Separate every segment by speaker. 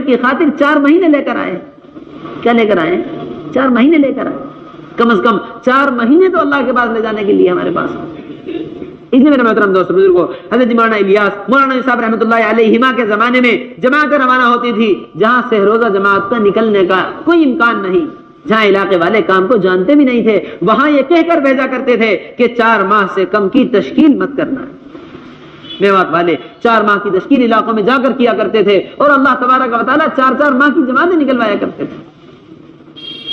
Speaker 1: کی خاطر 4 مہینے لے کر آئے. کیا لے کر آئے؟ 4 مہینے لے کر آئے. کم از کم 4 مہینے تو اللہ کے پاس لے جانے کے لیے ہمارے پاس. اس لیے میرے محترم دوست بزرگوں، حضرت مولانا الیاس مولانا صاحب رحمۃ اللہ علیہما کے زمانے میں جماعتیں روانہ ہوتی تھی جہاں سے روزہ جماعت کا نکلنے کا کوئی امکان نہیں، جہاں علاقے والے کام کو جانتے بھی نہیں تھے، وہاں یہ کہہ کر بھیجا کرتے تھے کہ 4 ماہ سے کم کی تشکیل مت کرنا. میوات والے 4 ماہ کی تشکیل علاقوں میں جا کر کیا کرتے تھے اور اللہ تبارک و تعالیٰ 4 ماہ کی جماعتیں نکلوایا کرتے تھے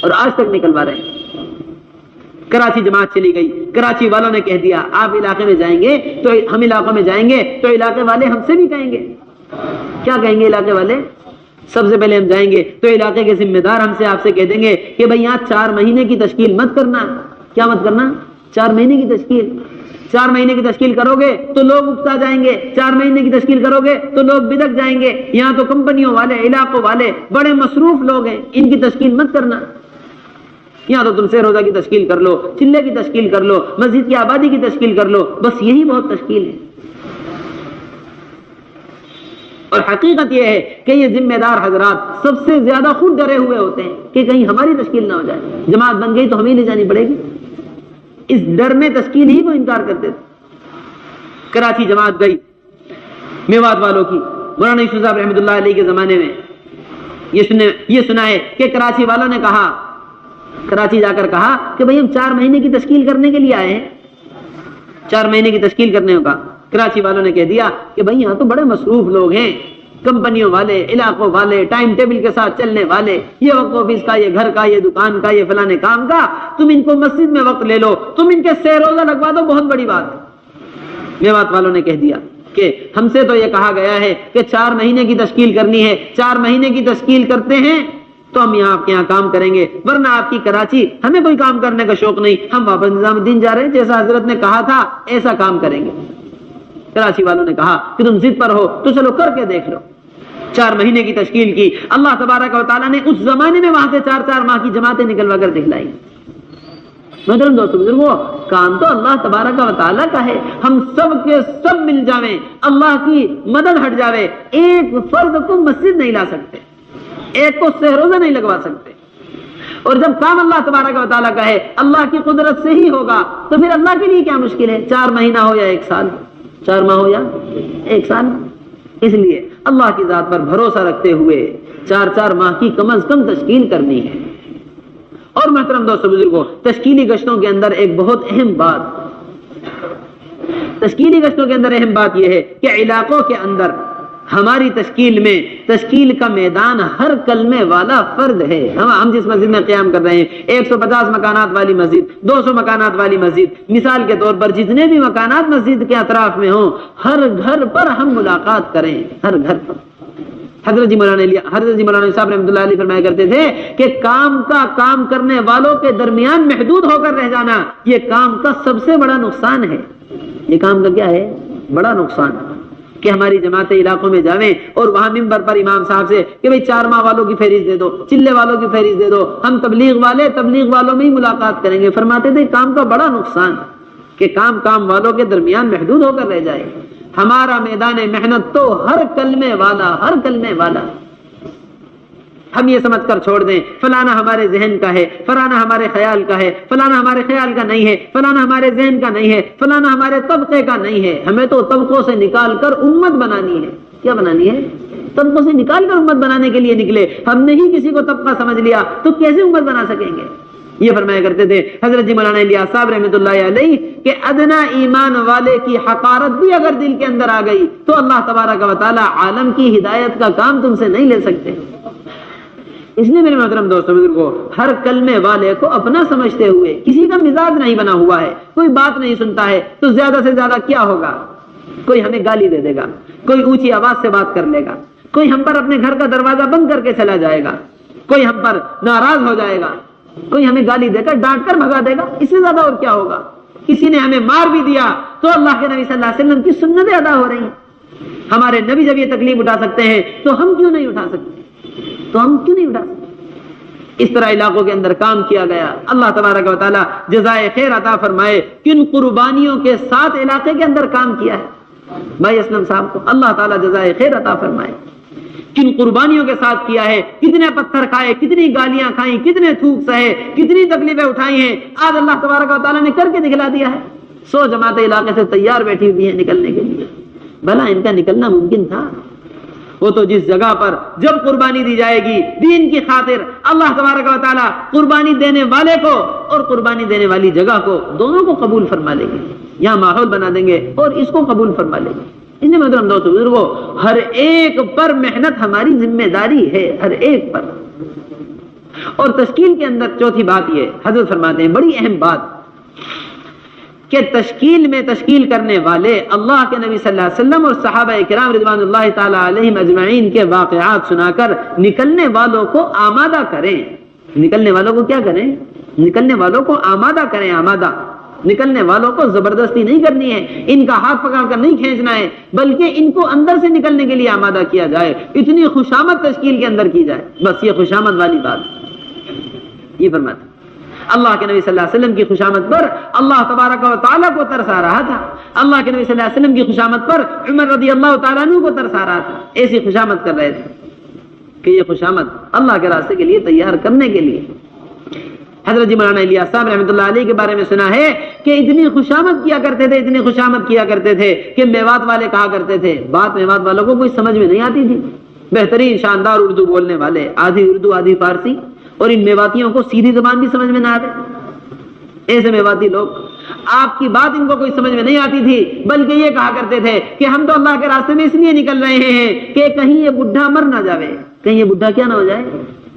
Speaker 1: اور آج تک نکلوا رہے ہیں. کراچی جماعت چلی گئی، کراچی والوں نے کہہ دیا آپ علاقے میں جائیں گے تو ہم علاقوں میں جائیں گے تو علاقے والے ہم سے بھی کہیں گے. کیا کہیں گے علاقے والے؟ سب سے پہلے ہم جائیں گے تو علاقے کے ذمہ دار ہم سے آپ سے کہہ دیں گے کہ بھائی یہاں 4 مہینے کی تشکیل مت کرنا. کیا مت کرنا؟ 4 مہینے کی تشکیل. 4 مہینے کی تشکیل کرو گے تو لوگ اکتا جائیں گے، 4 مہینے کی تشکیل کرو گے تو لوگ بدک جائیں گے. یہاں تو کمپنیوں والے علاقوں والے بڑے مصروف لوگ ہیں، ان کی تشکیل مت کرنا. یہاں تو تم سے روزہ کی تشکیل کر لو، چلے کی تشکیل کر لو، مسجد کی آبادی کی تشکیل کر لو، بس یہی بہت تشکیل ہے. اور حقیقت یہ ہے کہ یہ ذمہ دار حضرات سب سے زیادہ خود ڈرے ہوئے ہوتے ہیں کہ کہیں ہماری تشکیل نہ ہو جائے، جماعت بن گئی تو ہمیں لے جانی پڑے گی. اس ڈر میں تشکیل ہی کو انکار کرتے تھے. کراچی جماعت گئی میوات والوں کی. مولانا یوسف صاحب رحمۃ اللہ علیہ کے زمانے میں یہ سنا ہے کہ کراچی والوں نے کہا، کراچی جا کر کہا کہ بھئی ہم 4 مہینے کی تشکیل کرنے کے لیے آئے ہیں. 4 مہینے کی تشکیل کرنے کا کراچی والوں نے کہہ دیا کہ بھئی یہاں تو بڑے مصروف لوگ ہیں، کمپنیوں والے، علاقوں والے، ٹائم ٹیبل کے ساتھ چلنے والے، یہ وقت آفس کا، یہ گھر کا، یہ دکان کا، یہ فلانے کام کا، تم ان کو مسجد میں وقت لے لو، تم ان کے سے روزہ لگوا دو، بہت بڑی بات ہے. میوات والوں نے کہہ دیا کہ ہم سے تو یہ کہا گیا ہے کہ 4 مہینے کی تشکیل کرنی ہے، 4 مہینے کی تشکیل کرتے ہیں تو ہم یہاں آپ کے یہاں کام کریں گے، ورنہ آپ کی کراچی ہمیں کوئی کام کرنے کا شوق نہیں، ہم واپس نظام الدین جا رہے ہیں، جیسا حضرت نے کہا تھا ایسا کام کریں گے. کراچی والوں نے کہا کہ تم ضد پر ہو تو چلو کر کے دیکھ لو. 4 مہینے کی تشکیل کی. اللہ تبارک و تعالیٰ نے اس زمانے میں وہاں سے 4 ماہ کی جماعتیں نکلوا کر دکھلائی. محترم دوستو بزرگوں، کام تو اللہ تبارک و تعالیٰ کا ہے. ہم سب کے سب مل جاویں، اللہ کی مدد ہٹ جاوے، ایک فرد کو مسجد نہیں لا سکتے، ایک کو روزہ نہیں لگوا سکتے. اور جب کام اللہ تبارک و تعالیٰ کا ہے، اللہ کی قدرت سے ہی ہوگا، تو پھر اللہ کے لیے کیا مشکل ہے؟ 4 مہینہ ہو یا 1 سال، 4 ماہ ہو یا 1 سال. اس لیے اللہ کی ذات پر بھروسہ رکھتے ہوئے 4 ماہ کی کم از کم تشکیل کرنی ہے. اور محترم دوستو بزرگوں، تشکیلی گشتوں کے اندر ایک بہت اہم بات یہ ہے کہ علاقوں کے اندر ہماری تشکیل میں تشکیل کا میدان ہر کلمے والا فرد ہے. ہم جس مسجد میں قیام کر رہے ہیں 150 مکانات والی مسجد، 200 مکانات والی مسجد، مثال کے طور پر جتنے بھی مکانات مسجد کے اطراف میں ہوں، ہر گھر پر ہم ملاقات کریں، ہر گھر پر. حضرت جی مولانا صاحب رحمۃ اللہ علیہ فرمایا کرتے تھے کہ کام کرنے والوں کے درمیان محدود ہو کر رہ جانا یہ کام کا سب سے بڑا نقصان ہے. یہ کام کا کیا ہے؟ بڑا نقصان ہے کہ ہماری جماعتیں علاقوں میں جاویں اور وہاں ممبر پر امام صاحب سے کہ بھئی 4 ماہ والوں کی فہرست دے دو، چلے والوں کی فہرست دے دو، ہم تبلیغ والوں میں ہی ملاقات کریں گے. فرماتے تھے کام کا بڑا نقصان کہ کام والوں کے درمیان محدود ہو کر رہ جائے. ہمارا میدان محنت تو ہر کلمے والا. ہم یہ سمجھ کر چھوڑ دیں فلانا ہمارے ذہن کا ہے، فلانا ہمارے خیال کا ہے، فلانا ہمارے خیال کا نہیں ہے، فلانا ہمارے ذہن کا نہیں ہے، فلانا ہمارے طبقے کا نہیں ہے. ہمیں تو طبقوں سے نکال کر امت بنانی ہے. کیا بنانی ہے؟ طبقوں سے نکال کر امت بنانے کے لیے نکلے. ہم نے ہی کسی کو طبقہ سمجھ لیا تو کیسے امت بنا سکیں گے؟ یہ فرمایا کرتے تھے حضرت جی مولانا الیاس صاحب رحمۃ اللہ علیہ کہ ادنا ایمان والے کی حقارت بھی اگر دل کے اندر آ گئی تو اللہ تبارک و تعالی عالم کی ہدایت کا کام تم سے نہیں لے سکتے. اس لیے میرے محترم دوستوں بزرگوں، ہر کلمے والے کو اپنا سمجھتے ہوئے، کسی کا مزاج نہیں بنا ہوا ہے، کوئی بات نہیں سنتا ہے تو زیادہ سے زیادہ کیا ہوگا؟ کوئی ہمیں گالی دے دے گا، کوئی اونچی آواز سے بات کر لے گا، کوئی ہم پر اپنے گھر کا دروازہ بند کر کے چلا جائے گا، کوئی ہم پر ناراض ہو جائے گا، کوئی ہمیں گالی دے کر ڈانٹ کر بھگا دے گا. اس سے زیادہ اور کیا ہوگا؟ کسی نے ہمیں مار بھی دیا تو اللہ کے نبی صلی اللہ علیہ وسلم کی سنتیں ادا ہو رہی ہیں. ہمارے نبی جب یہ تکلیف اٹھا سکتے ہیں تو ہم کیوں نہیں اٹھا سکتے؟ اس طرح علاقوں کے اندر کام کیا گیا. اللہ تبارک و تعالی جزائے خیر عطا فرمائے. کن قربانیوں کے ساتھ علاقے کے اندر کام کیا ہے بھائی اسلم صاحب کو اللہ تعالی جزائے خیر عطا فرمائے. کن قربانیوں کے ساتھ کیا ہے، کتنے پتھر کھائے، کتنی گالیاں کھائیں، کتنے تھوک سہے، کتنی تکلیفیں اٹھائی ہیں، آج اللہ تبارک و تعالیٰ نے کر کے دکھلا دیا ہے۔ 100 جماعتیں علاقے سے تیار بیٹھی ہوئی ہیں نکلنے کے لیے۔ بھلا ان کا نکلنا ممکن تھا؟ وہ تو جس جگہ پر جب قربانی دی جائے گی دین کی خاطر، اللہ تبارک و تعالیٰ قربانی دینے والے کو اور قربانی دینے والی جگہ کو دونوں کو قبول فرما لیں گے، یہاں ماحول بنا دیں گے اور اس کو قبول فرما لیں گے۔ اس لیے محترم دوستو بزرگو، ہر ایک پر محنت ہماری ذمہ داری ہے، ہر ایک پر۔ اور تشکیل کے اندر چوتھی بات یہ حضرت فرماتے ہیں، بڑی اہم بات، کہ تشکیل میں تشکیل کرنے والے اللہ کے نبی صلی اللہ علیہ وسلم اور صحابہ کرام رضوان اللہ تعالی علیہم اجمعین کے واقعات سنا کر نکلنے والوں کو آمادہ کریں۔ نکلنے والوں کو کیا کریں؟ نکلنے والوں کو آمادہ کریں، آمادہ۔ نکلنے والوں کو زبردستی نہیں کرنی ہے، ان کا ہاتھ پکڑ کر نہیں کھینچنا ہے، بلکہ ان کو اندر سے نکلنے کے لیے آمادہ کیا جائے، اتنی خوشامد تشکیل کے اندر کی جائے۔ بس یہ خوشامد والی بات یہ فرماتے ہیں۔ اللہ کے نبی صلی اللہ علیہ وسلم کی خوشامد پر اللہ تبارک و تعالیٰ کو ترس آ رہا تھا، اللہ کے نبی صلی اللہ علیہ وسلم کی خوشامد پر عمر رضی اللہ تعالیٰ عنہ کو ترس آ رہا تھا۔ ایسی خوشامد کر رہے تھے کہ یہ خوشامد اللہ کے راستے کے لیے تیار کرنے کے لیے۔ حضرت جی مولانا الیاس صاحب رحمۃ اللہ علیہ کے بارے میں سنا ہے کہ اتنی خوشامد کیا کرتے تھے، اتنی خوشامد کیا کرتے تھے کہ میوات والے کہا کرتے تھے، بات میوات والوں کو کوئی سمجھ میں نہیں آتی تھی، بہترین شاندار اردو بولنے والے، آدھی اردو آدھی فارسی، اور ان میواتیوں کو سیدھی زبان بھی سمجھ میں نہ آتے۔ ایسے میواتی لوگ، آپ کی بات ان کو کوئی سمجھ میں نہیں آتی تھی، بلکہ یہ کہا کرتے تھے کہ ہم تو اللہ کے راستے میں اس لیے نکل رہے ہیں کہ کہیں یہ بڈھا مر نہ جاوے، کہیں یہ بڈھا کیا نہ ہو جائے،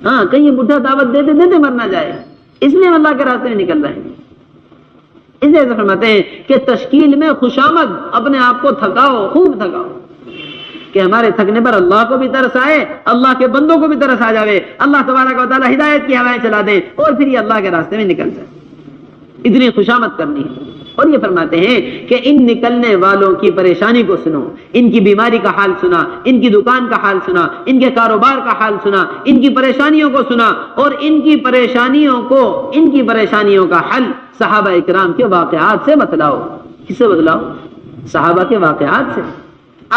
Speaker 1: ہاں کہیں یہ بڈھا دعوت دیتے دیتے مر نہ جائے، اس لیے ہم اللہ کے راستے میں نکل رہے ہیں۔ اس لیے فرماتے ہیں کہ تشکیل میں خوشامد، اپنے آپ کو تھکاؤ، خوب تھکاؤ، کہ ہمارے تھکنے پر اللہ کو بھی ترس آئے، اللہ کے بندوں کو بھی ترس آ جاوے، اللہ تبارک و تعالیٰ ہدایت کی ہوائیں چلا دیں اور پھر یہ اللہ کے راستے میں نکل جائے۔ اتنی خوشامد کرنی ہے۔ اور یہ فرماتے ہیں کہ ان نکلنے والوں کی پریشانی کو سنو، ان کی بیماری کا حال سنا، ان کی دکان کا حال سنا، ان کے کاروبار کا حال سنا، ان کی پریشانیوں کو سنا، اور ان کی پریشانیوں کا حل صحابہ اکرام کے واقعات سے بتلاؤ۔ کس سے بتلاؤ؟ صحابہ کے واقعات سے۔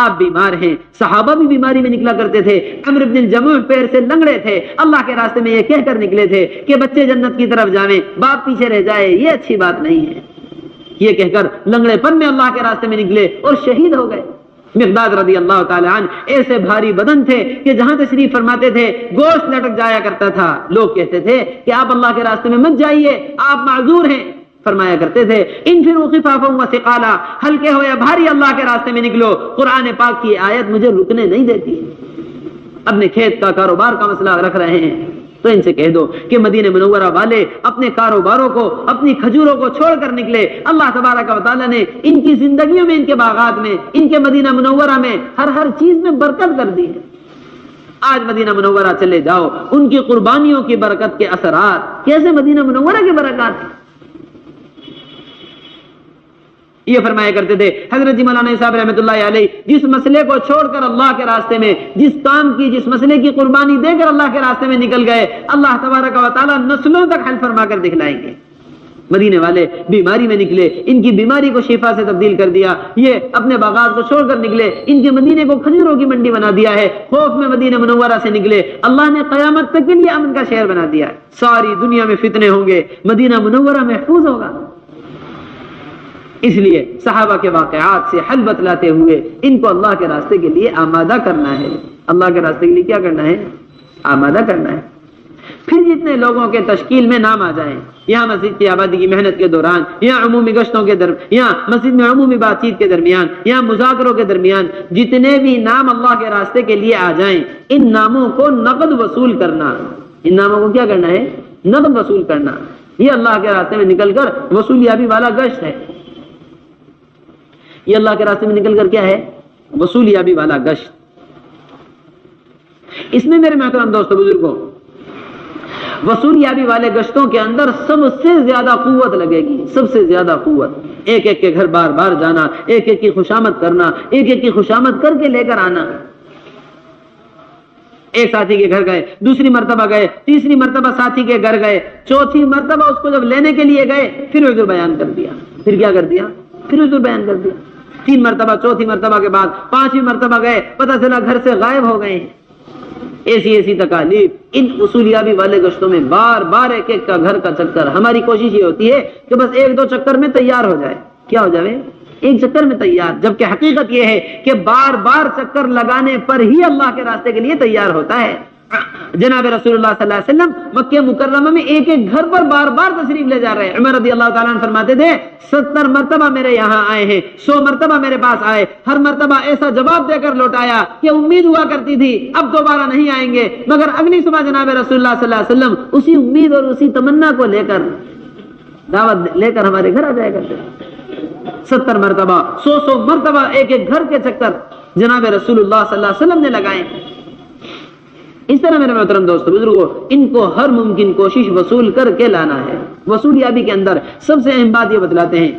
Speaker 1: آپ بیمار ہیں، صحابہ بھی بیماری میں نکلا کرتے تھے، عمرو بن الجموح پیر سے لنگڑے تھے، اللہ کے راستے میں یہ کہہ کر نکلے تھے کہ بچے جنت کی طرف جاویں، باپ پیچھے رہ جائے، یہ اچھی بات نہیں ہے، یہ کہہ کر لنگڑے پن میں اللہ کے راستے میں نکلے اور شہید ہو گئے۔ مقداد رضی اللہ تعالی عنہ ایسے بھاری بدن تھے کہ جہاں تشریف فرماتے تھے گوشت لٹک جایا کرتا تھا، لوگ کہتے تھے کہ آپ اللہ کے راستے میں مت جائیے، آپ معذور ہیں، فرمایا کرتے تھے انفروا خفافا وثقالا، ہلکے ہو یا بھاری اللہ کے راستے میں نکلو۔ قرآن پاک کی آیت مجھے رکنے نہیں دیتی۔ اپنے کھیت کا کاروبار کا مسئلہ رکھ رہے ہیں تو ان سے کہہ دو کہ مدینہ منورہ والے اپنے کاروباروں کو، اپنی کھجوروں کو چھوڑ کر نکلے، اللہ تبارک و تعالیٰ نے ان کی زندگیوں میں، ان کے باغات میں، ان کے مدینہ منورہ میں ہر چیز میں برکت کر دی ہے۔ آج مدینہ منورہ چلے جاؤ، ان کی قربانیوں کی برکت کے اثرات کیسے مدینہ منورہ کی برکات۔ یہ فرمایا کرتے تھے حضرت جی مولانا صاحب رحمۃ اللہ علیہ، جس مسئلے کو چھوڑ کر اللہ کے راستے میں، جس کام کی، جس مسئلے کی قربانی دے کر اللہ کے راستے میں نکل گئے، اللہ تبارک و تعالیٰ نسلوں تک حل فرما کر دکھلائیں گے۔ مدینے والے بیماری میں نکلے، ان کی بیماری کو شفا سے تبدیل کر دیا، یہ اپنے باغات کو چھوڑ کر نکلے، ان کے مدینے کو کھجوروں کی منڈی بنا دیا ہے، خوف میں مدینہ منورہ سے نکلے، اللہ نے قیامت تک کے لیے امن کا شہر بنا دیا ہے، ساری دنیا میں فتنے ہوں گے، مدینہ منورہ محفوظ ہوگا۔ اس لیے صحابہ کے واقعات سے حل بتلاتے ہوئے ان کو اللہ کے راستے کے لیے آمادہ کرنا ہے، اللہ کے راستے کے لیے کیا کرنا ہے؟ آمادہ کرنا ہے۔ پھر جتنے لوگوں کے تشکیل میں نام آ جائیں، یہاں مسجد کی آبادی کی محنت کے دوران، یہاں عمومی گشتوں کے یہاں مسجد میں عمومی بات چیت کے درمیان، یہاں مذاکروں کے درمیان جتنے بھی نام اللہ کے راستے کے لیے آ جائیں، ان ناموں کو نقد وصول کرنا، ان ناموں کو کیا کرنا ہے؟ نقد وصول کرنا۔ یہ اللہ کے راستے میں نکل کر وصولیابی والا گشت ہے، یہ اللہ کے راستے میں نکل کر کیا ہے؟ وصولیابی والا گشت۔ اس میں میرے محترم دوستو بزرگوں، وصولیابی والے گشتوں کے اندر سب سے زیادہ قوت لگے گی، سب سے زیادہ قوت، ایک ایک کے گھر بار بار جانا، ایک ایک کی خوشامد کرنا، ایک ایک کی خوشامد کر کے لے کر آنا۔ ایک ساتھی کے گھر گئے، دوسری مرتبہ گئے، تیسری مرتبہ ساتھی کے گھر گئے، چوتھی مرتبہ اس کو جب لینے کے لیے گئے پھر عذر بیان کر دیا، پھر کیا کر دیا؟ پھر عذر بیان کر دیا۔ تین مرتبہ، چوتھی مرتبہ کے بعد پانچویں مرتبہ گئے، پتہ چلا گھر سے غائب ہو گئے ہیں۔ ایسی تکالیف ان اصولیابی والے گشتوں میں بار بار ایک ایک کا گھر کا چکر. ہماری کوشش یہ ہوتی ہے کہ بس ایک دو چکر میں تیار ہو جائے. کیا ہو جائے؟ ایک چکر میں تیار. جبکہ حقیقت یہ ہے کہ بار بار چکر لگانے پر ہی اللہ کے راستے کے لیے تیار ہوتا ہے. جناب رسول اللہ صلی اللہ علیہ وسلم مکہ مکرمہ میں ایک ایک گھر پر بار بار تشریف لے جا رہے ہیں. عمر رضی اللہ تعالیٰ عنہ فرماتے تھے 70 مرتبہ میرے یہاں آئے ہیں, 100 مرتبہ میرے پاس آئے, ہر مرتبہ ایسا جواب دے کر لوٹایا کہ امید ہوا کرتی تھی اب دوبارہ نہیں آئیں گے, مگر اگلی صبح جناب رسول اللہ صلی اللہ علیہ وسلم اسی امید اور اسی تمنا کو لے کر دعوت لے کر ہمارے گھر آ جایا کرتے. 70 مرتبہ 100 مرتبہ ایک ایک گھر کے چکر جناب رسول اللہ صلی اللہ علیہ وسلم نے لگائے. اس طرح میرے محترم دوستو بزرگوں, ان کو ہر ممکن کوشش وصول کر کے لانا ہے. وصولیابی کے اندر سب سے اہم بات یہ بتلاتے ہیں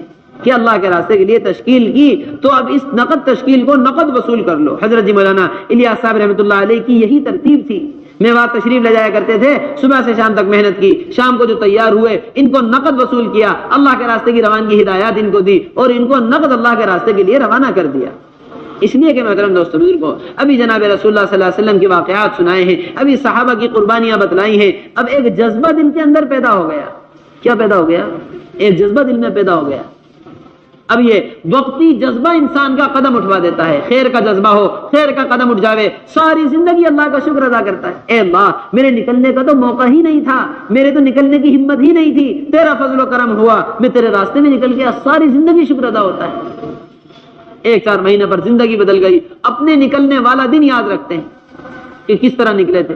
Speaker 1: کہ اللہ کے راستے کے لیے تشکیل کی تو اب اس نقد تشکیل کو نقد وصول کر لو. حضرت جی مولانا الیاس صاحب رحمۃ اللہ علیہ کی یہی ترتیب تھی. میوات تشریف لے جایا کرتے تھے, صبح سے شام تک محنت کی, شام کو جو تیار ہوئے ان کو نقد وصول کیا, اللہ کے راستے کی روانگی ہدایات ان کو دی اور ان کو نقد اللہ کے راستے کے لیے روانہ کر دیا. اس لیے کہ محترم دوستو بزرگوں, ابھی جناب رسول اللہ صلی اللہ علیہ وسلم کے واقعات سنائے ہیں, ابھی صحابہ کی قربانیاں بتلائی ہیں. اب ایک جذبہ دل کے اندر پیدا ہو گیا. کیا پیدا ہو گیا؟ ایک جذبہ دل میں پیدا ہو گیا. اب یہ وقتی جذبہ انسان کا قدم اٹھوا دیتا ہے. خیر کا جذبہ ہو, خیر کا قدم اٹھ جاوے, ساری زندگی اللہ کا شکر ادا کرتا ہے. اے اللہ, میرے نکلنے کا تو موقع ہی نہیں تھا, میرے تو نکلنے کی ہمت ہی نہیں تھی, تیرا فضل و کرم ہوا, میں تیرے راستے میں نکل گیا. ساری زندگی شکر ادا ہوتا ہے. 1-4 مہینے پر زندگی بدل گئی. اپنے نکلنے والا دن یاد رکھتے ہیں کہ کس طرح نکلے تھے.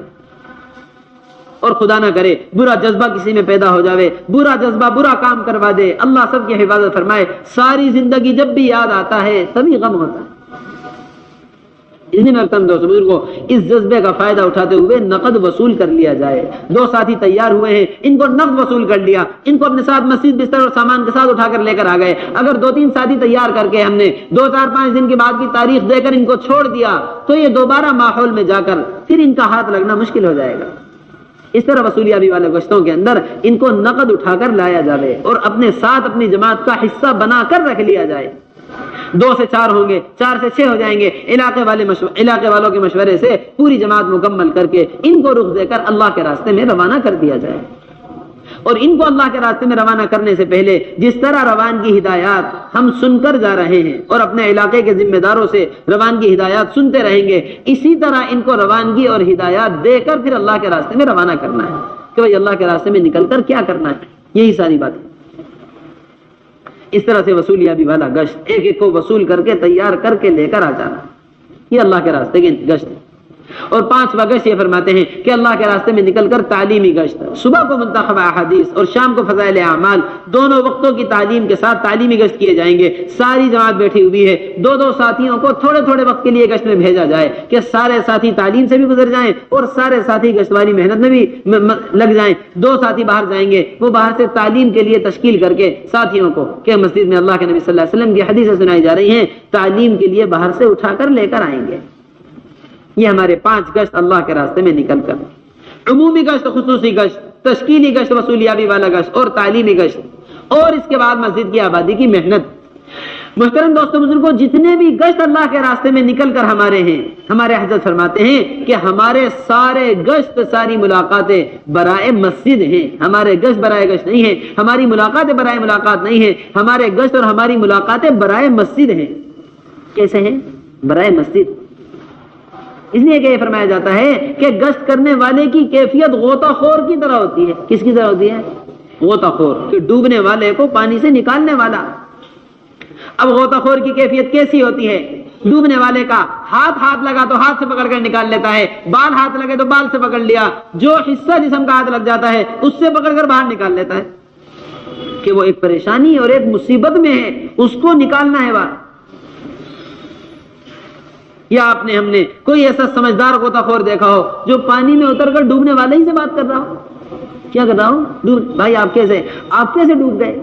Speaker 1: اور خدا نہ کرے برا جذبہ کسی میں پیدا ہو جاوے, برا جذبہ برا کام کروا دے, اللہ سب کی حفاظت فرمائے. ساری زندگی جب بھی یاد آتا ہے تبھی غم ہوتا ہے. اس لیے دوستو بزرگوں, اس جذبے کا فائدہ اٹھاتے ہوئے نقد وصول کر لیا جائے. 2 ساتھی تیار ہوئے ہیں, ان کو نقد وصول کر لیا, ان کو اپنے ساتھ مسجد بستر اور سامان کے ساتھ اٹھا کر لے کر آ گئے. اگر 2-3 ساتھی تیار کر کے ہم نے 2-4-5 دن کے بعد کی تاریخ دے کر ان کو چھوڑ دیا تو یہ دوبارہ ماحول میں جا کر پھر ان کا ہاتھ لگنا مشکل ہو جائے گا. اس طرح وصولیابی والے گشتوں کے اندر ان کو نقد اٹھا کر لایا جائے اور اپنے ساتھ اپنی جماعت کا حصہ بنا کر رکھ لیا جائے. 2 سے 4 ہوں گے, 4 سے 6 ہو جائیں گے. علاقے والوں کے مشورے سے پوری جماعت مکمل کر کے ان کو رخ دے کر اللہ کے راستے میں روانہ کر دیا جائے. اور ان کو اللہ کے راستے میں روانہ کرنے سے پہلے جس طرح روانگی ہدایات ہم سن کر جا رہے ہیں اور اپنے علاقے کے ذمہ داروں سے روانگی ہدایات سنتے رہیں گے, اسی طرح ان کو روانگی اور ہدایات دے کر پھر اللہ کے راستے میں روانہ کرنا ہے کہ بھائی اللہ کے راستے میں نکل کر کیا کرنا ہے. یہی ساری بات ہے. اس طرح سے وصولیابی والا گشت ایک ایک کو وصول کر کے تیار کر کے لے کر آ جانا, یہ اللہ کے راستے کی گشت ہے. اور 5واں گشت یہ فرماتے ہیں کہ اللہ کے راستے میں نکل کر تعلیمی گشت. صبح کو منتخب احادیث اور شام کو فضائل اعمال, دونوں وقتوں کی تعلیم کے ساتھ تعلیمی گشت کیے جائیں گے. ساری جماعت بیٹھی ہوئی ہے, 2 ساتھیوں کو تھوڑے تھوڑے وقت کے لیے گشت میں بھیجا جائے کہ سارے ساتھی تعلیم سے بھی گزر جائیں اور سارے ساتھی گشت والی محنت میں بھی لگ جائیں. 2 ساتھی باہر جائیں گے, وہ باہر سے تعلیم کے لیے تشکیل کر کے ساتھیوں کو کہ مسجد میں اللہ کے نبی صلی اللہ علیہ وسلم کی حدیثیں سنائی جا رہی ہیں, تعلیم کے لیے باہر سے اٹھا کر لے کر آئیں گے. یہ ہمارے 5 گشت اللہ کے راستے میں نکل کر, عمومی گشت, خصوصی گشت, تشکیلی گشت, وصولیابی والا گشت اور تعلیمی گشت, اور اس کے بعد مسجد کی آبادی کی محنت. محترم دوستوں بزرگوں, جتنے بھی گشت اللہ کے راستے میں نکل کر ہمارے ہیں, ہمارے حضرت فرماتے ہیں کہ ہمارے سارے گشت, ساری ملاقاتیں برائے مسجد ہیں. ہمارے گشت برائے گشت نہیں ہیں, ہماری ملاقاتیں برائے ملاقات نہیں ہیں. ہمارے گشت اور ہماری ملاقاتیں برائے مسجد ہیں. کیسے ہیں؟ برائے مسجد. اس لیے کہ یہ فرمایا جاتا ہے کہ گشت کرنے والے کی کیفیت غوطہ خور کی طرح ہوتی ہے. کس کی طرح ہوتی ہے؟ غوطہ خور, کہ ڈوبنے والے کو پانی سے نکالنے والا. اب غوطہ خور کی کیفیت کیسی ہوتی ہے؟ ڈوبنے والے کا ہاتھ لگا تو ہاتھ سے پکڑ کر نکال لیتا ہے, بال ہاتھ لگے تو بال سے پکڑ لیا, جو حصہ جسم کا ہاتھ لگ جاتا ہے اس سے پکڑ کر باہر نکال لیتا ہے کہ وہ ایک پریشانی اور ایک مصیبت میں ہے, اس کو نکالنا ہے باہر. یا ہم نے کوئی ایسا سمجھدار غوطہ خور دیکھا ہو جو پانی میں اتر کر ڈوبنے والے ہی سے بات کر رہا ہو. کیا کر رہا ہوں بھائی, آپ کیسے ڈوب گئے؟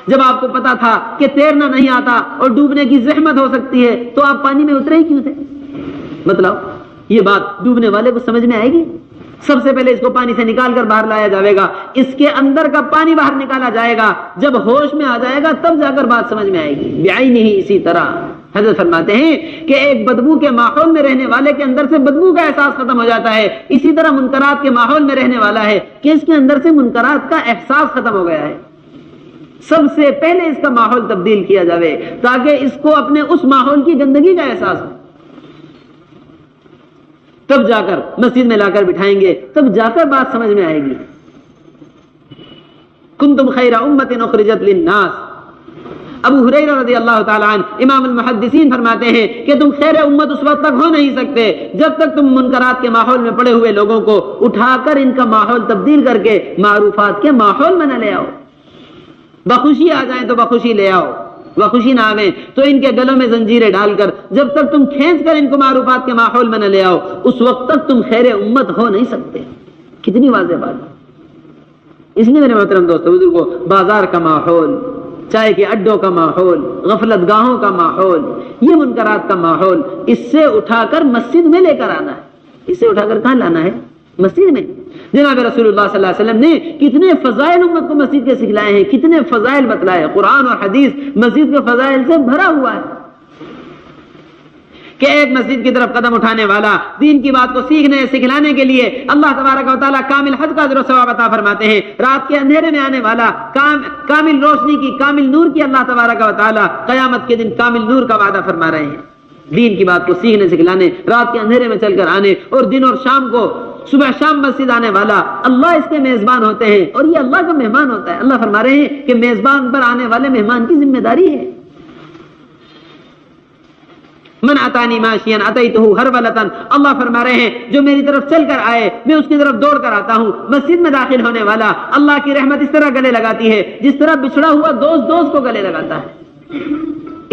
Speaker 1: جب آپ کو پتا تھا کہ تیرنا نہیں آتا اور ڈوبنے کی زحمت ہو سکتی ہے تو آپ پانی میں اترے ہی کیوں تھے؟ مطلب یہ بات ڈوبنے والے کو سمجھ میں آئے گی؟ سب سے پہلے اس کو پانی سے نکال کر باہر لایا جائے گا, اس کے اندر کا پانی باہر نکالا جائے گا, جب ہوش میں آ جائے گا تب جا کر بات سمجھ میں آئے گی. بعینہ اسی طرح حضرت فرماتے ہیں کہ ایک بدبو کے ماحول میں رہنے والے کے اندر سے بدبو کا احساس ختم ہو جاتا ہے، اسی طرح منکرات کے ماحول میں رہنے والا ہے کہ اس کے اندر سے منکرات کا احساس ختم ہو گیا ہے۔ سب سے پہلے اس کا ماحول تبدیل کیا جائے تاکہ اس کو اپنے اس ماحول کی گندگی کا احساس ہو، تب جا کر مسجد میں لا کر بٹھائیں گے، تب جا کر بات سمجھ میں آئے گی۔ کنتم خیر امت اخرجت للناس، ابو ہریرہ رضی اللہ تعالی عنہ امام المحدثین فرماتے ہیں کہ تم خیر امت اس وقت تک ہو نہیں سکتے جب تک تم منکرات کے ماحول میں پڑے ہوئے لوگوں کو اٹھا کر ان کا ماحول تبدیل کر کے معروفات کے ماحول میں نہ لے آؤ۔ بخوشی آ جائیں تو بخوشی لے آؤ، بخوشی نہ آویں تو ان کے گلوں میں زنجیریں ڈال کر جب تک تم کھینچ کر ان کو معروفات کے ماحول میں نہ لے آؤ اس وقت تک تم خیر امت ہو نہیں سکتے۔ کتنی واضح بات۔ اس لیے میرے محترم دوستو بزرگوں، بازار کا ماحول، چائے کے اڈوں کا ماحول، غفلت گاہوں کا ماحول، یہ منکرات کا ماحول، اس سے اٹھا کر مسجد میں لے کر آنا ہے۔ اس سے اٹھا کر کہاں لانا ہے؟ مسجد میں۔ جناب رسول اللہ صلی اللہ علیہ وسلم نے کتنے فضائل امت کو مسجد کے سکھلائے ہیں، کتنے فضائل بتلائے، قرآن اور حدیث مسجد کے فضائل سے بھرا ہوا ہے کہ ایک مسجد کی طرف قدم اٹھانے والا دین کی بات کو سیکھنے سکھلانے کے لیے اللہ تبارک و تعالیٰ کامل حج کا اجر و ثواب عطا فرماتے ہیں۔ رات کے اندھیرے میں آنے والا کامل روشنی کی، کامل نور کی اللہ تبارک و تعالیٰ قیامت کے دن کامل نور کا وعدہ فرما رہے ہیں۔ دین کی بات کو سیکھنے سکھلانے، رات کے اندھیرے میں چل کر آنے اور دن اور شام کو صبح شام مسجد آنے والا اللہ اس کے میزبان ہوتے ہیں اور یہ اللہ کا مہمان ہوتا ہے۔ اللہ فرما رہے ہیں کہ میزبان پر آنے والے مہمان کی ذمہ داری ہے۔ من اتانی ماشین اتیتہ ہرولۃ، اللہ فرما رہے ہیں جو میری طرف چل کر آئے میں اس کی طرف دوڑ کر آتا ہوں۔ مسجد میں داخل ہونے والا اللہ کی رحمت اس طرح گلے لگاتی ہے جس طرح بچھڑا ہوا دوست کو گلے لگاتا ہے۔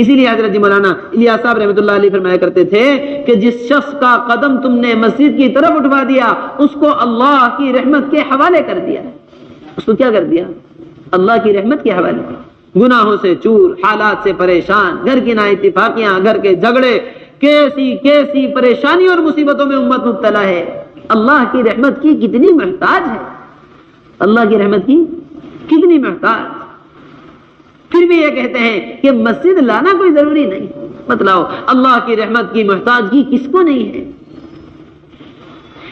Speaker 1: اسی لیے حضرت مولانا الیاس صاحب رحمۃ اللہ علیہ فرمایا کرتے تھے کہ جس شخص کا قدم تم نے مسجد کی طرف اٹھوا دیا اس کو اللہ کی رحمت کے حوالے کر دیا۔ اس کو کیا کر دیا؟ اللہ کی رحمت کے حوالے کر۔ گناہوں سے چور، حالات سے پریشان، گھر کی نااتفاقیاں، گھر کے جھگڑے، کیسی پریشانی اور مصیبتوں میں امت مبتلا ہے۔ اللہ کی رحمت کی کتنی محتاج ہے، اللہ کی رحمت کی کتنی محتاج۔ پھر بھی یہ کہتے ہیں کہ مسجد لانا کوئی ضروری نہیں۔ بتلاؤ اللہ کی رحمت کی محتاجگی کس کو نہیں ہے؟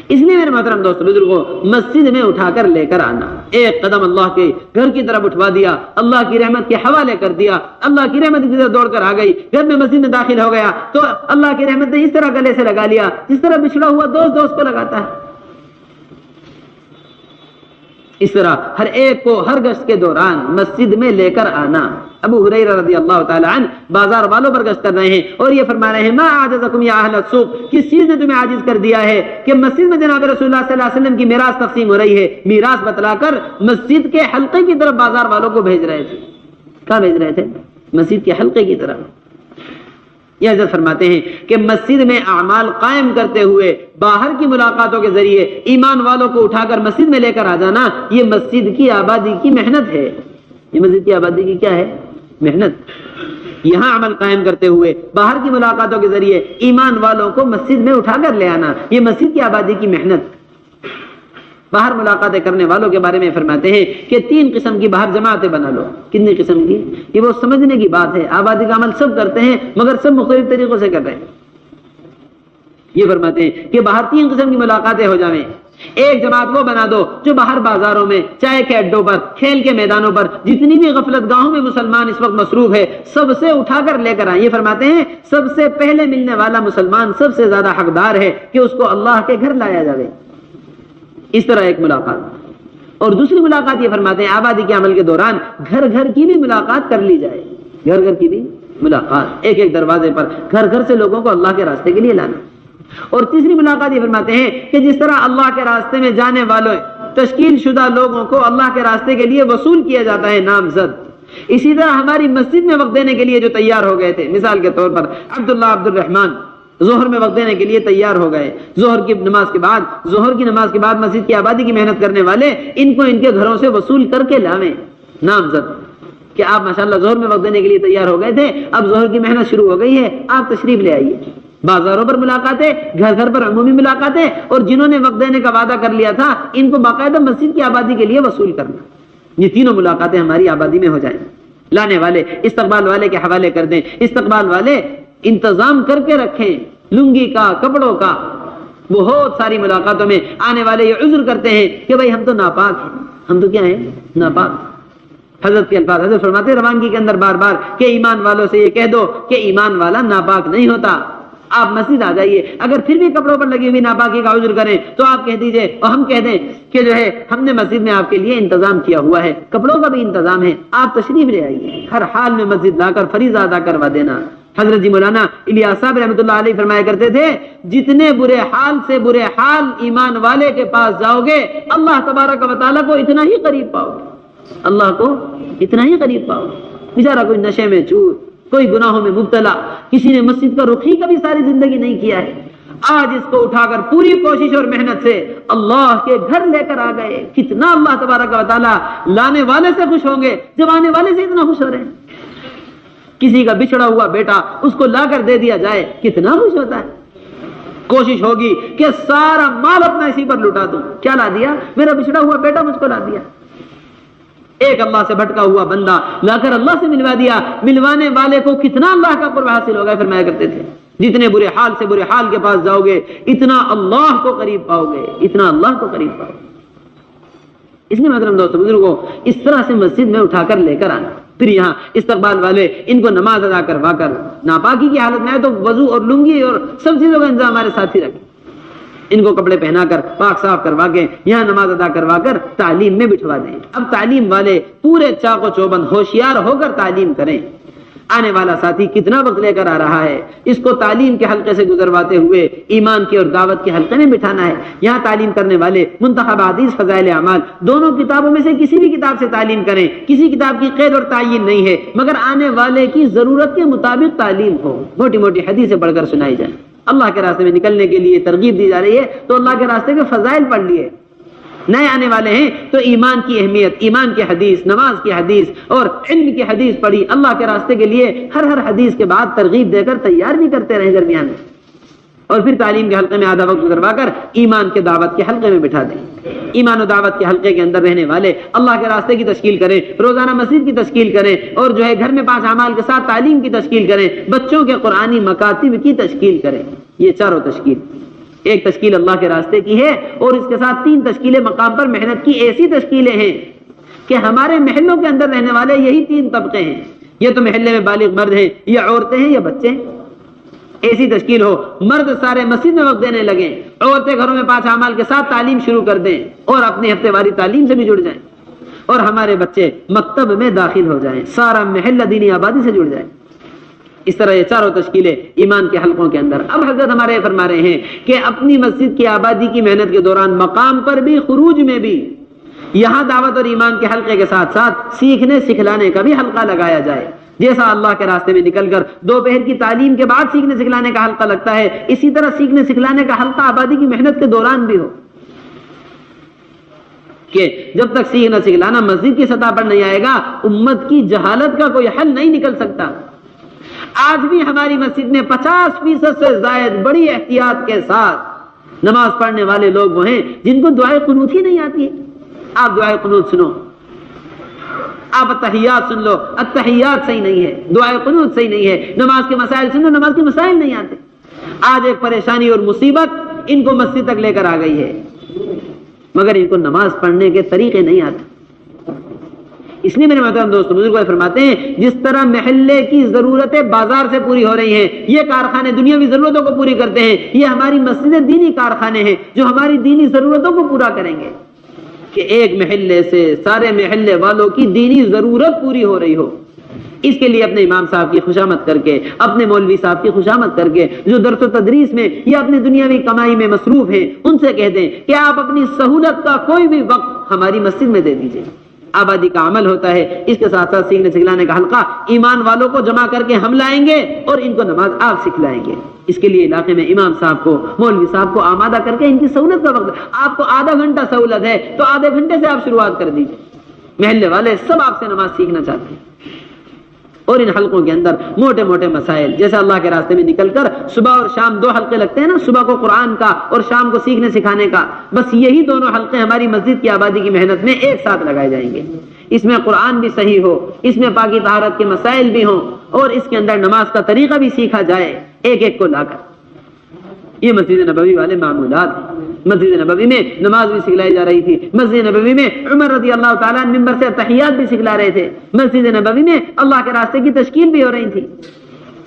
Speaker 1: اس لیے میرے محترم دوست بزرگوں، مسجد میں اٹھا کر لے کر آنا، ایک قدم اللہ کے گھر کی طرف اٹھوا دیا، اللہ کی رحمت کے حوالے کر دیا، اللہ کی رحمت کی طرف دوڑ کر آ گئی، گھر میں مسجد میں داخل ہو گیا تو اللہ کی رحمت نے اس طرح گلے سے لگا لیا جس طرح بچھڑا ہوا دوست کو لگاتا ہے۔ اس طرح ہر ایک کو ہر گشت کے دوران مسجد میں لے کر آنا۔ ابو ہریرہ رضی اللہ تعالی عنہ بازار والوں پر گشت کر رہے ہیں اور یہ فرما رہے ہیں ما اعجزکم یا اہل السوق، کس چیز نے تمہیں عاجز کر دیا ہے کہ مسجد میں جناب رسول اللہ صلی اللہ علیہ وسلم کی میراث تقسیم ہو رہی ہے، میراث بتلا کر مسجد کے حلقے کی طرف بازار والوں کو بھیج رہے تھے۔ کہاں بھیج رہے تھے؟ مسجد کے حلقے کی طرف۔ یہ حضرت فرماتے ہیں کہ مسجد میں اعمال قائم کرتے ہوئے باہر کی ملاقاتوں کے ذریعے ایمان والوں کو اٹھا کر مسجد میں لے کر آ جانا، یہ مسجد کی آبادی کی محنت ہے۔ یہ مسجد کی آبادی کی کیا ہے؟ محنت۔ یہاں عمل قائم کرتے ہوئے باہر کی ملاقاتوں کے ذریعے ایمان والوں کو مسجد میں اٹھا کر لے آنا، یہ مسجد کی آبادی کی محنت۔ باہر ملاقاتیں کرنے والوں کے بارے میں فرماتے ہیں کہ 3 قسم کی باہر جماعتیں بنا لو۔ کتنی قسم کی؟ یہ وہ سمجھنے کی بات ہے، آبادی کا عمل سب کرتے ہیں مگر سب مختلف طریقوں سے کر رہے ہیں۔ یہ فرماتے ہیں کہ باہر 3 قسم کی ملاقاتیں ہو جائیں۔ ایک جماعت وہ بنا دو جو باہر بازاروں میں، چائے کے اڈوں پر، کھیل کے میدانوں پر، جتنی بھی غفلت گاہوں میں مسلمان اس وقت مصروف ہے سب سے اٹھا کر لے کر آئیں۔ یہ فرماتے ہیں سب سے پہلے ملنے والا مسلمان سب سے زیادہ حقدار ہے کہ اس کو اللہ کے گھر لایا جائے۔ اس طرح ایک ملاقات۔ اور دوسری ملاقات یہ فرماتے ہیں آبادی کے عمل کے دوران گھر گھر کی بھی ملاقات کر لی جائے، گھر گھر کی بھی ملاقات، ایک ایک دروازے پر گھر گھر سے لوگوں کو اللہ کے راستے کے لیے لانا۔ اور تیسری ملاقات یہ فرماتے ہیں کہ جس طرح اللہ کے راستے میں جانے والوں تشکیل شدہ لوگوں کو اللہ کے راستے کے لیے وصول کیا جاتا ہے نامزد، اسی طرح ہماری مسجد میں وقت دینے کے لیے جو تیار ہو گئے تھے، مثال کے طور پر عبداللہ عبد الرحمان ظہر میں وقت دینے کے لیے تیار ہو گئے، ظہر کی نماز کے بعد مسجد کی آبادی کی محنت کرنے والے ان کو ان کے گھروں سے وصول کر کے لاویں نامزد کہ آپ ماشاءاللہ ظہر میں وقت دینے کے لیے تیار ہو گئے تھے، اب ظہر کی محنت شروع ہو گئی ہے، آپ تشریف لے آئیے۔ بازاروں پر ملاقاتیں، گھر گھر پر عمومی ملاقاتیں، اور جنہوں نے وقت دینے کا وعدہ کر لیا تھا ان کو باقاعدہ مسجد کی آبادی کے لیے وصول کرنا۔ یہ تینوں ملاقاتیں ہماری آبادی میں ہو جائیں۔ لانے والے استقبال والے کے حوالے کر دیں، استقبال والے انتظام کر کے رکھیں، لنگی کا، کپڑوں کا۔ بہت ساری ملاقاتوں میں آنے والے یہ عذر کرتے ہیں کہ بھائی ہم تو ناپاک ہیں، ہم تو کیا ہیں؟ ناپاک۔ حضرت کے الفاظ، حضرت فرماتے ہیں روانگی کے اندر بار بار کہ ایمان والوں سے یہ کہہ دو کہ ایمان والا ناپاک نہیں ہوتا۔ آپ مسجد آ جائیے، اگر پھر بھی کپڑوں پر لگی ہوئی ناپاکی کا عذر کریں تو آپ کہہ دیجئے اور ہم کہہ دیں کہ جو ہے ہم نے مسجد میں آپ کے لیے انتظام کیا ہوا ہے، کپڑوں کا بھی انتظام ہے، آپ تشریف لے آئیے، ہر حال میں مسجد لا کر فریضہ ادا کروا دینا۔ حضرت جی مولانا الیاس صاحب رحمۃ اللہ علیہ فرمایا کرتے تھے، جتنے برے حال سے برے حال ایمان والے کے پاس جاؤ گے، اللہ تبارک و تعالیٰ کو اتنا ہی قریب پاؤ گے، اللہ کو اتنا ہی قریب پاؤ گے۔ بیچارہ کوئی نشے میں چور، کوئی گناہوں میں مبتلا، کسی نے مسجد کا رخ ہی کبھی ساری زندگی نہیں کیا ہے، آج اس کو اٹھا کر پوری کوشش اور محنت سے اللہ کے گھر لے کر آ گئے، کتنا اللہ تبارک و تعالیٰ لانے والے سے خوش ہوں گے جب آنے والے سے اتنا خوش ہو رہے ہیں۔ کسی کا بچھڑا ہوا بیٹا اس کو لا کر دے دیا جائے، کتنا خوش ہوتا ہے۔ کوشش ہوگی کہ سارا مال اپنا اسی پر لٹا دوں، کیا لا دیا؟ میرا بچھڑا ہوا بیٹا مجھ کو لا دیا۔ ایک اللہ سے بھٹکا ہوا بندہ لا کر اللہ سے ملوا دیا، ملوانے والے کو کتنا اللہ کا قرب حاصل ہوگا۔ فرمایا کرتے تھے جتنے برے حال سے برے حال کے پاس جاؤ گے اتنا اللہ کو قریب پاؤ گے، اتنا اللہ کو قریب پاؤ گے۔ اس لیے محترم دوستو بزرگوں، اس طرح سے مسجد میں اٹھا کر لے کر آنا، پھر یہاں استقبال والے ان کو نماز ادا کروا کر، ناپاکی کی حالت میں ہے تو وضو اور لنگی اور سب چیزوں کا انتظام ہمارے ساتھ ہی رکھیں، ان کو کپڑے پہنا کر پاک صاف کروا کے یہاں نماز ادا کروا کر تعلیم میں بٹھوا دیں۔ اب تعلیم والے پورے چاق و چوبند ہوشیار ہو کر تعلیم کریں۔ آنے والا ساتھی کتنا وقت لے کر آ رہا ہے، اس کو تعلیم کے حلقے سے گزرواتے ہوئے ایمان کی اور دعوت کے حلقے میں بٹھانا ہے۔ یہاں تعلیم کرنے والے منتخب حدیث، فضائل اعمال، دونوں کتابوں میں سے کسی بھی کتاب سے تعلیم کریں، کسی کتاب کی قید اور تعین نہیں ہے، مگر آنے والے کی ضرورت کے مطابق تعلیم ہو، موٹی موٹی حدیثیں پڑھ کر سنائی جائیں۔ اللہ کے راستے میں نکلنے کے لیے ترغیب دی جا رہی ہے تو اللہ کے راستے کے فضائل پڑھ لیے۔ نئے آنے والے ہیں تو ایمان کی اہمیت، ایمان کی حدیث، نماز کی حدیث اور علم کی حدیث پڑھی، اللہ کے راستے کے لیے ہر حدیث کے بعد ترغیب دے کر تیار بھی کرتے رہیں درمیان میں، اور پھر تعلیم کے حلقے میں آدھا وقت گزروا کر ایمان کے دعوت کے حلقے میں بٹھا دیں۔ ایمان و دعوت کے حلقے کے اندر رہنے والے اللہ کے راستے کی تشکیل کریں، روزانہ مسجد کی تشکیل کریں، اور جو ہے گھر میں 5 اعمال کے ساتھ تعلیم کی تشکیل کریں، بچوں کے قرآنی مکاتب کی تشکیل کریں۔ یہ چاروں تشکیل، ایک تشکیل اللہ کے راستے کی ہے، اور اس کے ساتھ 3 تشکیلیں مقام پر محنت کی ایسی تشکیلیں ہیں کہ ہمارے محلوں کے اندر رہنے والے یہی 3 طبقے ہیں، یہ تو محلے میں بالغ مرد ہیں، یا عورتیں ہیں، یا بچے ہیں۔ ایسی تشکیل ہو، مرد سارے مسجد میں وقت دینے لگیں، عورتیں گھروں میں 5 اعمال کے ساتھ تعلیم شروع کر دیں اور اپنی ہفتے واری تعلیم سے بھی جڑ جائیں، اور ہمارے بچے مکتب میں داخل ہو جائیں، سارا محلہ دینی آبادی سے جڑ جائیں۔ اس طرح یہ چاروں تشکیلیں ایمان کے حلقوں کے اندر۔ اب حضرت ہمارے فرما رہے ہیں کہ اپنی مسجد کی آبادی کی محنت کے دوران مقام پر بھی، خروج میں بھی، یہاں دعوت اور ایمان کے حلقے کے ساتھ ساتھ سیکھنے سکھلانے کا بھی حلقہ لگایا جائے۔ جیسا اللہ کے راستے میں نکل کر دوپہر کی تعلیم کے بعد سیکھنے سکھلانے کا حلقہ لگتا ہے، اسی طرح سیکھنے سکھلانے کا حلقہ آبادی کی محنت کے دوران بھی ہو، کہ جب تک سیکھنا سکھلانا مسجد کی سطح پر نہیں آئے گا، امت کی جہالت کا کوئی حل نہیں نکل سکتا۔ آج بھی ہماری مسجد میں 50% سے زائد بڑی احتیاط کے ساتھ نماز پڑھنے والے لوگ وہ ہیں جن کو دعائے قنوت ہی نہیں آتی ہے۔ آپ دعائے قنوت سنو، آپ التحیات سن لو، التحیات صحیح نہیں ہے، دعائے قنوت صحیح نہیں ہے، نماز کے مسائل سن لو، نماز کے مسائل نہیں آتے۔ آج ایک پریشانی اور مصیبت ان کو مسجد تک لے کر آ گئی ہے، مگر ان کو نماز پڑھنے کے طریقے نہیں آتے۔ اس لیے میرے محترم دوستو بزرگ فرماتے ہیں، جس طرح محلے کی ضرورتیں بازار سے پوری ہو رہی ہیں، یہ کارخانے دنیاوی ضرورتوں کو پوری کرتے ہیں، یہ ہماری مسجد دینی کارخانے ہیں جو ہماری دینی ضرورتوں کو پورا کریں گے، کہ ایک محلے سے سارے محلے والوں کی دینی ضرورت پوری ہو رہی ہو۔ اس کے لیے اپنے امام صاحب کی خوشامد کر کے، اپنے مولوی صاحب کی خوشامد کر کے، جو درس و تدریس میں یا اپنی دنیاوی کمائی میں مصروف ہیں، ان سے کہہ دیں کہ آپ اپنی سہولت کا کوئی بھی وقت ہماری مسجد میں دے دیجیے۔ آبادی کا عمل ہوتا ہے، اس کے ساتھ ساتھ سیکھنے سکھلانے کا حلقہ، ایمان والوں کو جمع کر کے ہم لائیں گے اور ان کو نماز آپ سکھلائیں گے۔ اس کے لیے علاقے میں امام صاحب کو، مولوی صاحب کو آمادہ کر کے ان کی سہولت کا وقت، آپ کو آدھا گھنٹہ سہولت ہے تو آدھے گھنٹے سے آپ شروعات کر دیجیے۔ محلے والے سب آپ سے نماز سیکھنا چاہتے ہیں، اور ان حلقوں کے اندر موٹے موٹے مسائل، جیسے اللہ کے راستے میں نکل کر صبح اور شام 2 حلقے لگتے ہیں نا، صبح کو قرآن کا اور شام کو سیکھنے سکھانے کا، بس یہی دونوں حلقے ہماری مسجد کی آبادی کی محنت میں ایک ساتھ لگائے جائیں گے۔ اس میں قرآن بھی صحیح ہو، اس میں پاکی طہارت کے مسائل بھی ہوں، اور اس کے اندر نماز کا طریقہ بھی سیکھا جائے ایک ایک کو لا کر. یہ مسجد نبوی والے معمولات ہیں. مسجد نبوی میں نماز بھی سکھلائی جا رہی تھی. مسجد نبوی میں عمر رضی اللہ تعالیٰ ممبر سے تحیات بھی سکھلا رہے تھے. مسجد نبوی میں اللہ کے راستے کی تشکیل بھی ہو رہی تھی.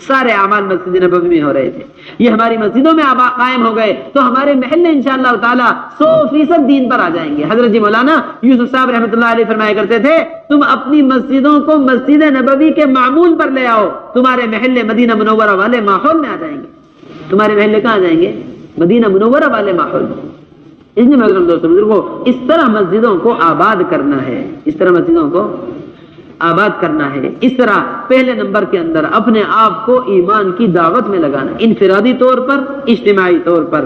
Speaker 1: سارے اعمال مسجد نبوی میں ہو رہے تھے. یہ ہماری مسجدوں میں قائم ہو گئے تو ہمارے محلے انشاءاللہ تعالیٰ 100% دین پر آ جائیں گے. حضرت جی مولانا یوسف صاحب رحمۃ اللہ علیہ فرمایا کرتے تھے تم اپنی مسجدوں کو مسجد نبوی کے معمول پر لے آؤ, تمہارے محلے مدینہ منورہ والے ماحول میں آ جائیں گے. تمہارے محلے کہاں جائیں گے؟ مدینہ منورہ والے ماحول میں. اس لیے محترم دوستو بزرگوں, اس طرح مسجدوں کو آباد کرنا ہے, اس طرح مسجدوں کو آباد کرنا ہے. اس طرح پہلے نمبر کے اندر اپنے آپ کو ایمان کی دعوت میں لگانا, انفرادی طور پر, اجتماعی طور پر,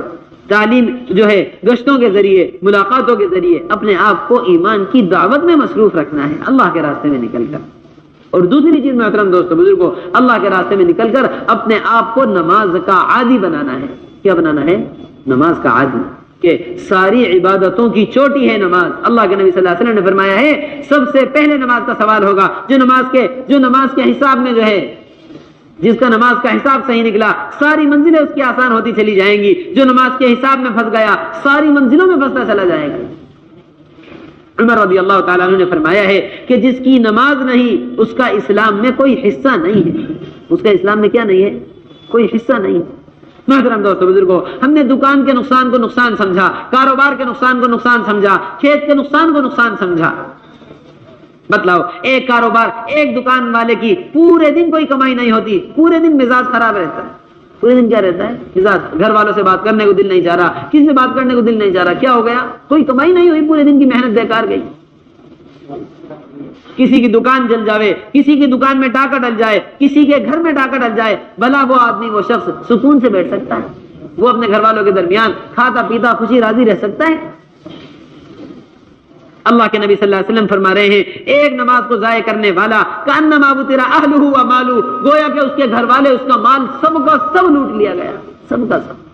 Speaker 1: تعلیم جو ہے گشتوں کے ذریعے, ملاقاتوں کے ذریعے اپنے آپ کو ایمان کی دعوت میں مصروف رکھنا ہے اللہ کے راستے میں نکل کر. اور دوسری چیز محترم دوستو بزرگوں, اللہ کے راستے میں نکل کر اپنے آپ کو نماز کا عادی بنانا ہے. کیا بنانا ہے؟ نماز کا عادی, کہ ساری عبادتوں کی چوٹی ہے نماز. اللہ کے نبی صلی اللہ علیہ وسلم نے فرمایا ہے سب سے پہلے نماز کا سوال ہوگا جو نماز کے حساب میں جو ہے, جس کا نماز کا حساب صحیح نکلا ساری منزلیں اس کی آسان ہوتی چلی جائیں گی. جو نماز کے حساب میں پھنس گیا ساری منزلوں میں پھنستا چلا جائے گا. عمر رضی اللہ تعالیٰ عنہ نے فرمایا ہے کہ جس کی نماز نہیں اس کا اسلام میں کوئی حصہ نہیں ہے. اس کا اسلام میں کیا نہیں ہے؟ کوئی حصہ نہیں ہے. محترم دوستو بزرگوں, ہم نے دکان کے نقصان کو نقصان سمجھا, کاروبار کے نقصان کو نقصان سمجھا, کھیت کے نقصان کو نقصان سمجھا. بتلاؤ ایک کاروبار, ایک دکان والے کی پورے دن کوئی کمائی نہیں ہوتی, پورے دن مزاج خراب رہتا ہے. پورے دن کیا رہتا ہے؟ مزاج, گھر والوں سے بات کرنے کو دل نہیں چاہ رہا, کسی سے بات کرنے کو دل نہیں چاہ رہا. کیا ہو گیا؟ کوئی کمائی نہیں ہوئی, پورے دن کی محنت بیکار گئی. کسی کی دکان جل جاوے, کسی کی دکان میں ڈاکہ ڈل جائے, کسی کے گھر میں ڈاکہ ڈل جائے, بھلا وہ آدمی, وہ شخص سکون سے بیٹھ سکتا ہے؟ وہ اپنے گھر والوں کے درمیان کھاتا پیتا خوشی راضی رہ سکتا ہے؟ اللہ کے نبی صلی اللہ علیہ وسلم فرما رہے ہیں ایک نماز کو ضائع کرنے والا کأنما بتر اہلہ و مالہ, گویا کہ اس کے گھر والے, اس کا مال سب کا سب لوٹ لیا گیا, سب کا سب.